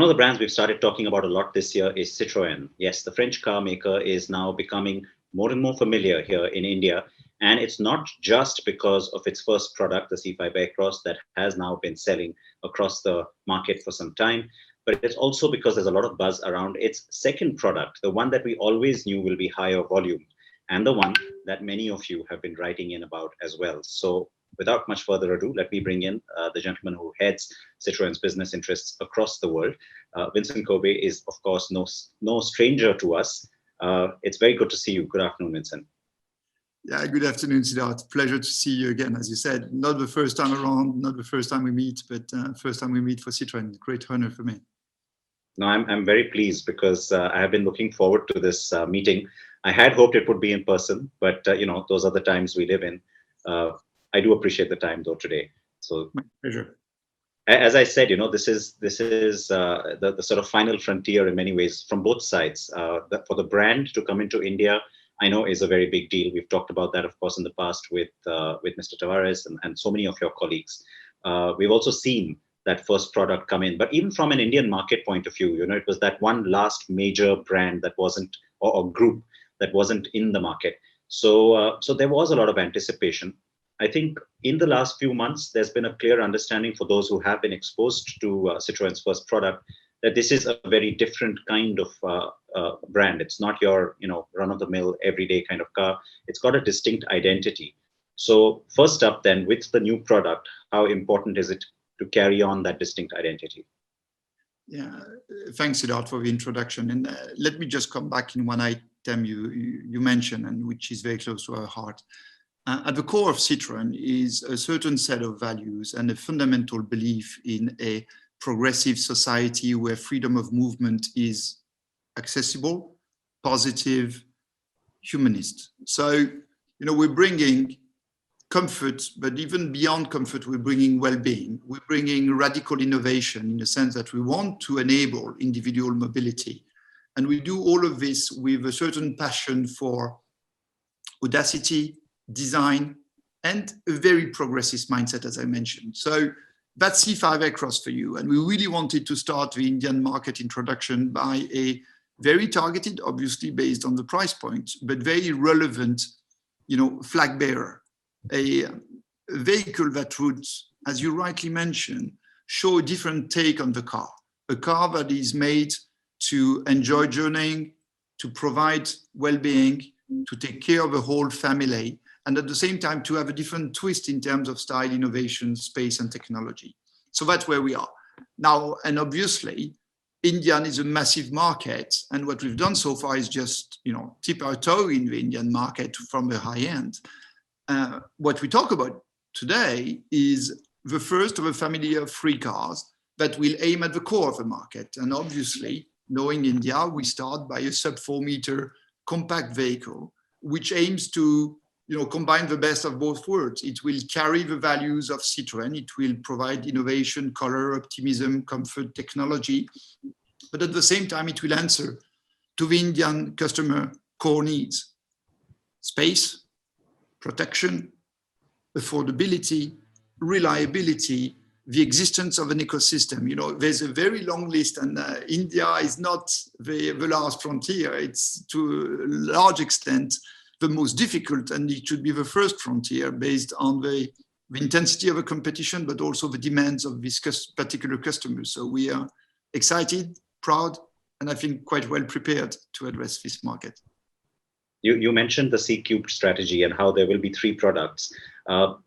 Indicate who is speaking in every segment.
Speaker 1: One of the brands we've started talking about a lot this year is Citroën. Yes, the French car maker is now becoming more and more familiar here in India. And it's not just because of its first product, the C5 Aircross, that has now been selling across the market for some time, but it's also because there's a lot of buzz around its second product, the one that we always knew will be higher volume, and the one that many of you have been writing in about as well. So without much further ado, let me bring in the gentleman who heads Citroën's business interests across the world. Vincent Cobée is, of course, no stranger to us. It's very good to see you. Good afternoon, Vincent.
Speaker 2: Yeah, good afternoon, Siddharth. Pleasure to see you again. As you said, not the first time around, not the first time we meet, but first time we meet for Citroën. Great honor for me.
Speaker 1: No, I'm very pleased because I have been looking forward to this meeting. I had hoped it would be in person, but those are the times we live in. I do appreciate the time though today. So
Speaker 2: my pleasure.
Speaker 1: As I said, this is the sort of final frontier in many ways from both sides. For the brand to come into India, I know is a very big deal. We've talked about that, of course, in the past with Mr. Tavares and so many of your colleagues. We've also seen that first product come in, but even from an Indian market point of view, it was that one last major brand that wasn't, or group that wasn't in the market. So there was a lot of anticipation. I think in the last few months, there's been a clear understanding for those who have been exposed to Citroën's first product that this is a very different kind of brand. It's not your run-of-the-mill, everyday kind of car. It's got a distinct identity. So first up then, with the new product, how important is it to carry on that distinct identity?
Speaker 2: Yeah, thanks, Siddharth, for the introduction. And let me just come back in one item you mentioned, and which is very close to our heart. At the core of Citroën is a certain set of values and a fundamental belief in a progressive society where freedom of movement is accessible, positive, humanist. So, we're bringing comfort, but even beyond comfort, we're bringing well-being. We're bringing radical innovation in the sense that we want to enable individual mobility. And we do all of this with a certain passion for audacity, design, and a very progressive mindset, as I mentioned. So that's C5 Aircross for you. And we really wanted to start the Indian market introduction by a very targeted, obviously based on the price point, but very relevant, flag bearer, a vehicle that would, as you rightly mentioned, show a different take on the car, a car that is made to enjoy journeying, to provide well-being, to take care of the whole family, and at the same time to have a different twist in terms of style, innovation, space, and technology. So that's where we are now. And obviously, India is a massive market, and what we've done so far is just tip our toe in the Indian market from the high end. What we talk about today is the first of a family of 3 cars that will aim at the core of the market. And obviously, knowing India, we start by a sub-4 meter compact vehicle, which aims to combine the best of both worlds. It will carry the values of Citroën. It will provide innovation, color, optimism, comfort, technology. But at the same time, it will answer to the Indian customer core needs: space, protection, affordability, reliability, the existence of an ecosystem. There's a very long list, and India is not the last frontier. It's to a large extent the most difficult, and it should be the first frontier based on the intensity of a competition, but also the demands of this particular customer. So we are excited, proud, and I think quite well prepared to address this market.
Speaker 1: You mentioned the C-cubed strategy and how there will be 3 products.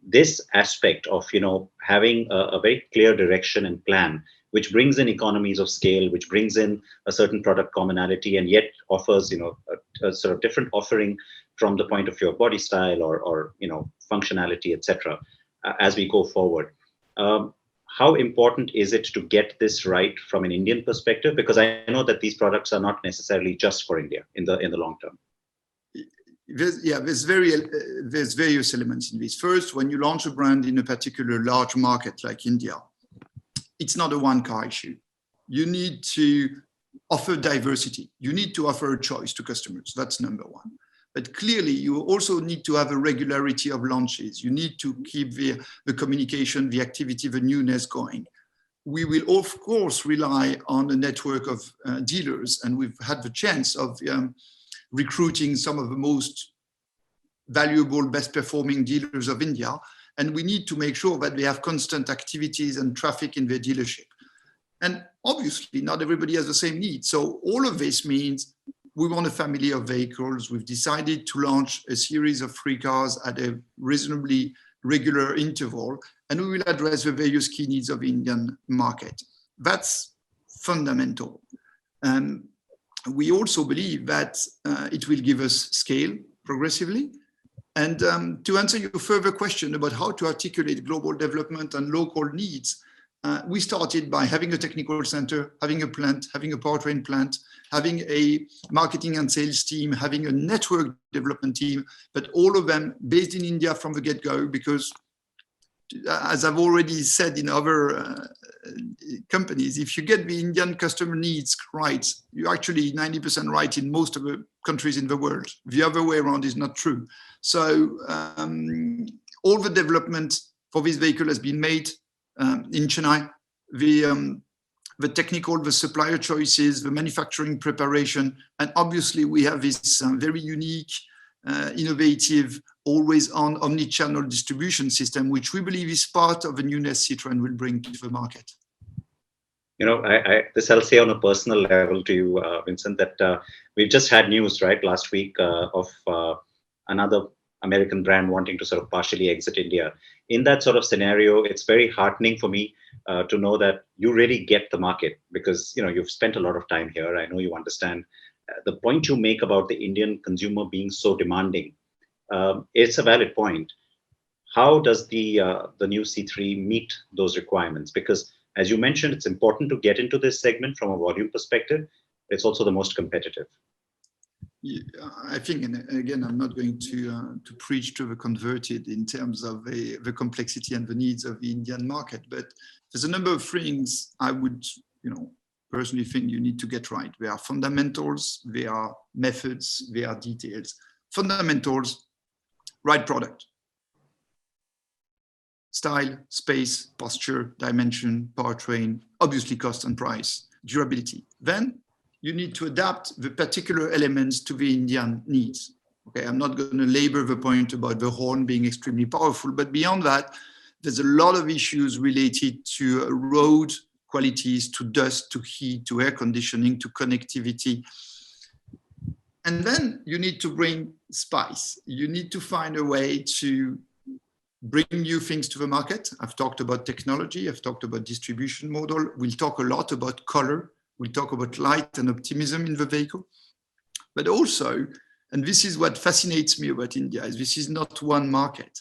Speaker 1: This aspect of having a very clear direction and plan, which brings in economies of scale, which brings in a certain product commonality, and yet offers a sort of different offering from the point of view of body style or functionality, etc. As we go forward. How important is it to get this right from an Indian perspective? Because I know that these products are not necessarily just for India in the long term.
Speaker 2: There's various elements in this. First, when you launch a brand in a particular large market like India, it's not a one-car issue. You need to offer diversity. You need to offer a choice to customers. That's number one. But clearly, you also need to have a regularity of launches. You need to keep the communication, the activity, the newness going. we will, of course, rely on a network of dealers. And we've had the chance of recruiting some of the most valuable, best performing dealers of India. And we need to make sure that they have constant activities and traffic in their dealership. And obviously, not everybody has the same needs. So all of this means we want a family of vehicles. We've decided to launch a series of free cars at a reasonably regular interval, and we will address the various key needs of the Indian market. That's fundamental. We also believe that it will give us scale progressively. And to answer your further question about how to articulate global development and local needs, we started by having a technical center, having a plant, having a powertrain plant, having a marketing and sales team, having a network development team, but all of them based in India from the get-go, because as I've already said in other companies, if you get the Indian customer needs right, you're actually 90% right in most of the countries in the world. The other way around is not true. So all the development for this vehicle has been made in Chennai. The technical, the supplier choices, the manufacturing preparation, and obviously we have this very unique, innovative, always-on omni-channel distribution system, which we believe is part of the newness Citroën will bring to the market.
Speaker 1: You know, this I'll say on a personal level to you, Vincent, that we've just had news, right, last week of another American brand wanting to sort of partially exit India. In that sort of scenario, it's very heartening for me to know that you really get the market, because, you know, you've spent a lot of time here. I know you understand the point you make about the Indian consumer being so demanding. It's a valid point. How does the new C3 meet those requirements? Because as you mentioned, it's important to get into this segment from a volume perspective. It's also the most competitive.
Speaker 2: I think, and again, I'm not going to preach to the converted in terms of the complexity and the needs of the Indian market, but there's a number of things I would, personally think you need to get right. There are fundamentals, there are methods, there are details. Fundamentals, right product. Style, space, posture, dimension, powertrain, obviously cost and price, durability. Then you need to adapt the particular elements to the Indian needs. Okay, I'm not going to labor the point about the horn being extremely powerful, but beyond that, there's a lot of issues related to road qualities, to dust, to heat, to air conditioning, to connectivity. And then you need to bring spice. You need to find a way to bring new things to the market. I've talked about technology. I've talked about distribution model. We'll talk a lot about color. We'll talk about light and optimism in the vehicle. But also, and this is what fascinates me about India, is this is not one market.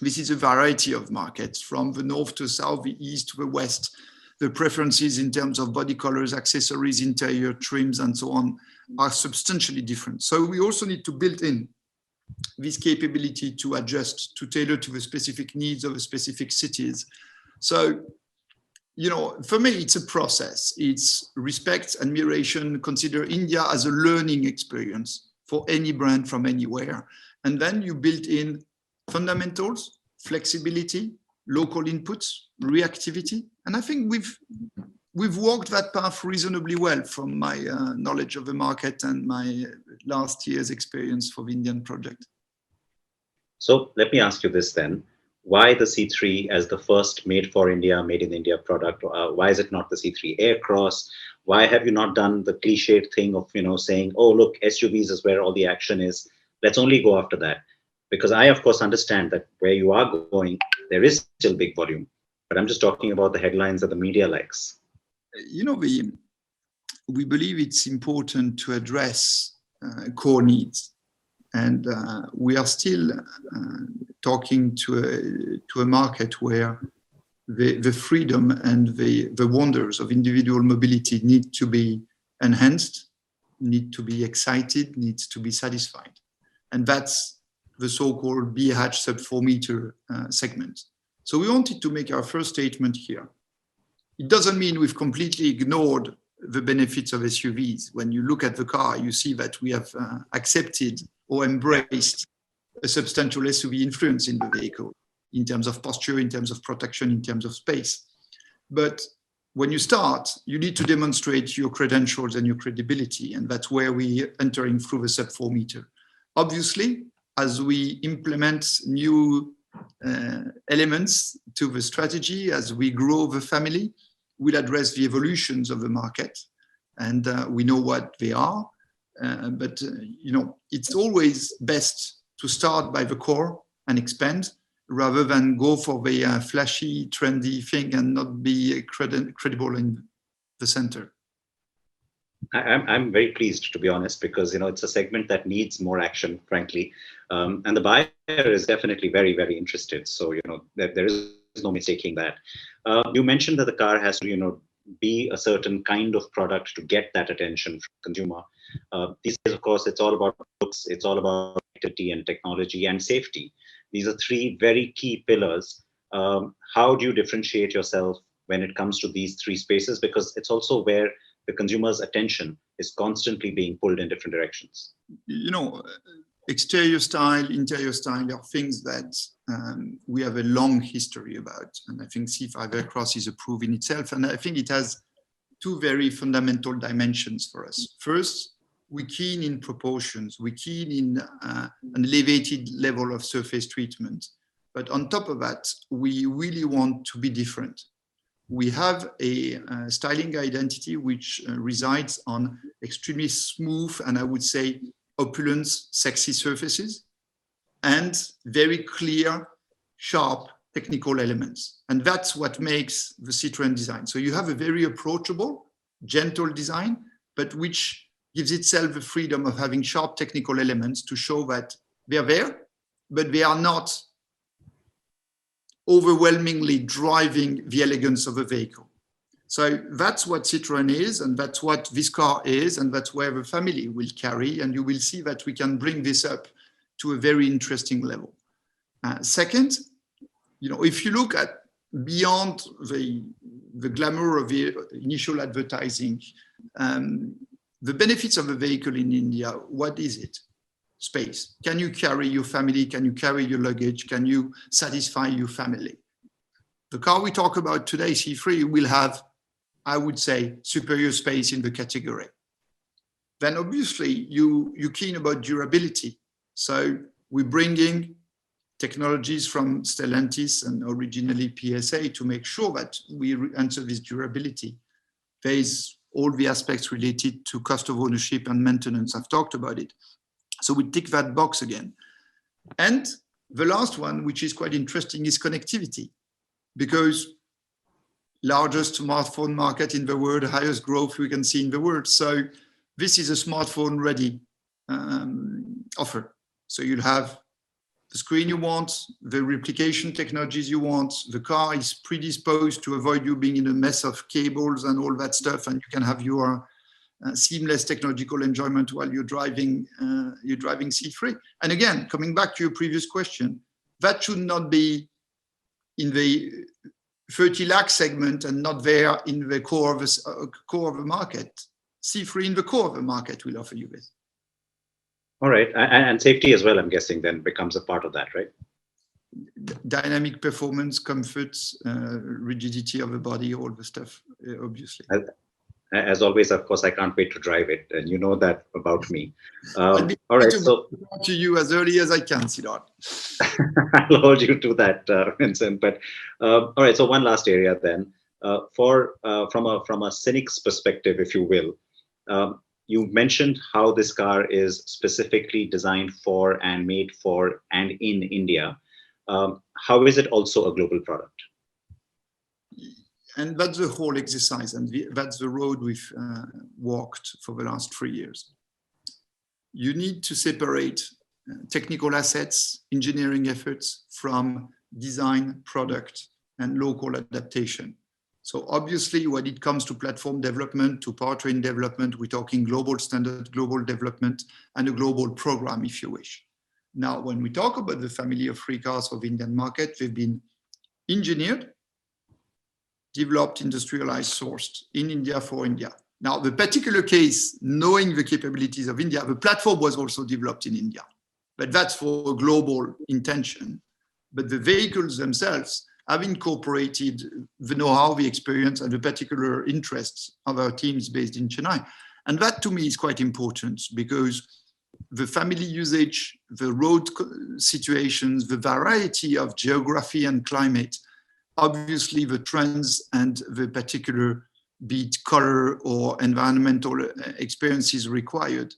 Speaker 2: This is a variety of markets, from the north to south, the east to the west. The preferences in terms of body colors, accessories, interior trims, and so on are substantially different. So we also need to build in this capability to adjust, to tailor to the specific needs of the specific cities. So, for me, it's a process. It's respect, admiration, consider India as a learning experience for any brand from anywhere. And then you build in fundamentals, flexibility, local inputs, reactivity. And I think we've walked that path reasonably well from my knowledge of the market and my last year's experience for the Indian project.
Speaker 1: So let me ask you this then. Why the C3 as the first made for India, made in India product? Why is it not the C3 Aircross? Why have you not done the cliched thing of, saying, oh, look, SUVs is where all the action is. Let's only go after that. Because I, of course, understand that where you are going, there is still big volume. But I'm just talking about the headlines that the media likes.
Speaker 2: We believe it's important to address core needs. And we are still talking to a market where the freedom and the wonders of individual mobility need to be enhanced, need to be excited, needs to be satisfied. And that's the so-called BH sub 4 meter segment. So we wanted to make our first statement here. It doesn't mean we've completely ignored the benefits of SUVs. When you look at the car, you see that we have accepted or embraced a substantial SUV influence in the vehicle, in terms of posture, in terms of protection, in terms of space. But when you start, you need to demonstrate your credentials and your credibility, and that's where we entering through the sub-4 meter. Obviously, as we implement new elements to the strategy, as we grow the family, we'll address the evolutions of the market, and we know what they are. But you know, it's always best to start by the core and expand, rather than go for the flashy, trendy thing and not be credible in the center.
Speaker 1: I'm very pleased, to be honest, because, you know, it's a segment that needs more action, frankly. And the buyer is definitely very, very interested. So, you know, there is no mistaking that. You mentioned that the car has to, you know, be a certain kind of product to get that attention from the consumer. These days, of course, it's all about looks, it's all about connectivity and technology and safety. These are three very key pillars. How do you differentiate yourself when it comes to these three spaces? Because it's also where the consumer's attention is constantly being pulled in different directions.
Speaker 2: You know, exterior style, interior style are things that we have a long history about. And I think C5 Aircross is a proof in itself. And I think it has two very fundamental dimensions for us. First, we're keen in proportions. We're keen in an elevated level of surface treatment. But on top of that, we really want to be different. We have a styling identity which resides on extremely smooth and I would say opulent, sexy surfaces and very clear, sharp technical elements. And that's what makes the Citroën design. So you have a very approachable, gentle design, but which gives itself the freedom of having sharp technical elements to show that they're there, but they are not overwhelmingly driving the elegance of a vehicle. So that's what Citroën is, and that's what this car is, and that's where the family will carry, and you will see that we can bring this up to a very interesting level. Second, you know, if you look at beyond the glamour of the initial advertising, the benefits of a vehicle in India, what is it? Space. Can you carry your family? Can you carry your luggage? Can you satisfy your family? The car we talk about today, C3, will have, I would say, superior space in the category. Then obviously you're keen about durability. So we're bringing technologies from Stellantis and originally PSA to make sure that we answer this durability. There is all the aspects related to cost of ownership and maintenance. I've talked about it. So we tick that box again. And the last one, which is quite interesting, is connectivity, because largest smartphone market in the world, highest growth we can see in the world. So this is a smartphone ready offer. So you'll have the screen you want, the replication technologies you want. The car is predisposed to avoid you being in a mess of cables and all that stuff, and you can have your seamless technological enjoyment while you're driving C3. And again, coming back to your previous question, that should not be in the 30 lakh segment and not there in the core of the market. C3 in the core of the market will offer you this.
Speaker 1: All right, and safety as well, I'm guessing, then becomes a part of that, right?
Speaker 2: Dynamic performance, comfort, rigidity of the body, all the stuff, obviously.
Speaker 1: As always, of course, I can't wait to drive it, and you know that about me. All right, so
Speaker 2: to you as early as I can, Siddharth.
Speaker 1: I'll hold you to that, Vincent. But all right, so one last area then, from a cynic's perspective, if you will. You mentioned how this car is specifically designed for and made for and in India. How is it also a global product?
Speaker 2: And that's the whole exercise, and that's the road we've walked for the last 3 years. You need to separate technical assets, engineering efforts from design, product, and local adaptation. So obviously, when it comes to platform development, to powertrain development, we're talking global standard, global development, and a global program, if you wish. Now, when we talk about the family of 3 cars of the Indian market, they've been engineered, developed, industrialized, sourced in India for India. Now, the particular case, knowing the capabilities of India, the platform was also developed in India, but that's for a global intention. But the vehicles themselves have incorporated the know-how, the experience, and the particular interests of our teams based in Chennai. And that to me is quite important, because the family usage, the road situations, the variety of geography and climate, obviously the trends and the particular, be it color or environmental experiences required,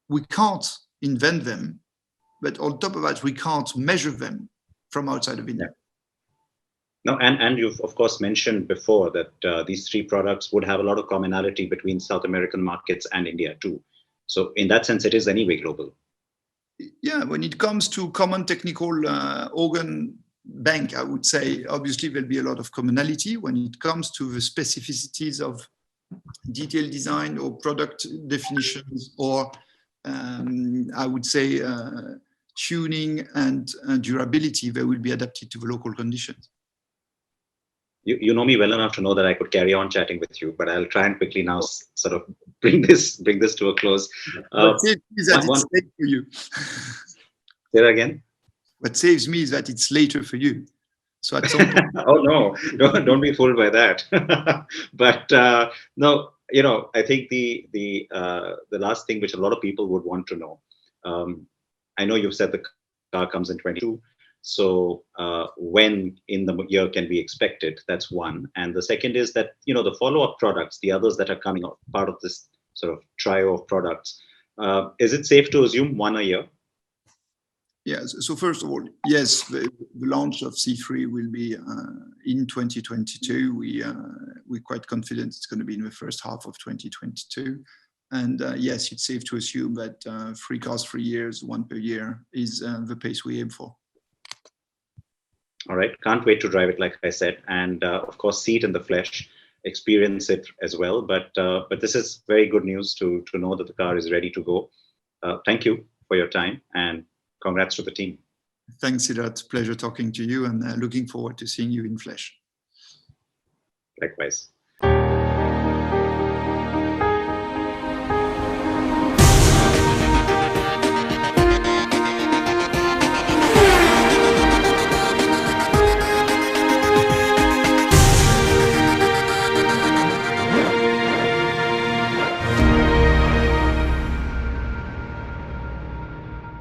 Speaker 2: we can't invent them, but on top of that, we can't measure them from outside of India.
Speaker 1: No, and you've of course mentioned before that these three products would have a lot of commonality between South American markets and India too. So in that sense, it is anyway global.
Speaker 2: Yeah, when it comes to common technical organ bank, I would say obviously there'll be a lot of commonality. When it comes to the specificities of detailed design or product definitions, or I would say tuning and durability, they will be adapted to the local conditions.
Speaker 1: You know me well enough to know that I could carry on chatting with you, but I'll try and quickly now sort of bring this to a close.
Speaker 2: What saves me is that it's late for you.
Speaker 1: Say that again.
Speaker 2: What saves me is that it's later for you. So at some point.
Speaker 1: Oh no, don't be fooled by that. But no, you know, I think the last thing which a lot of people would want to know. I know you've said the car comes in 22. So when in the year can be expected? That's one. And the second is that, you know, the follow-up products, the others that are coming out, part of this sort of trio of products, is it safe to assume one a year?
Speaker 2: Yes. So first of all, yes, the launch of C3 will be in 2022. We're quite confident it's going to be in the first half of 2022. And yes, it's safe to assume that 3 cars, 3 years, 1 per year is the pace we aim for.
Speaker 1: All right. Can't wait to drive it, like I said. And of course, see it in the flesh, experience it as well. But this is very good news to know that the car is ready to go. Thank you for your time, and congrats to the team.
Speaker 2: Thanks, Siddharth. Pleasure talking to you, and looking forward to seeing you in flesh.
Speaker 1: Likewise.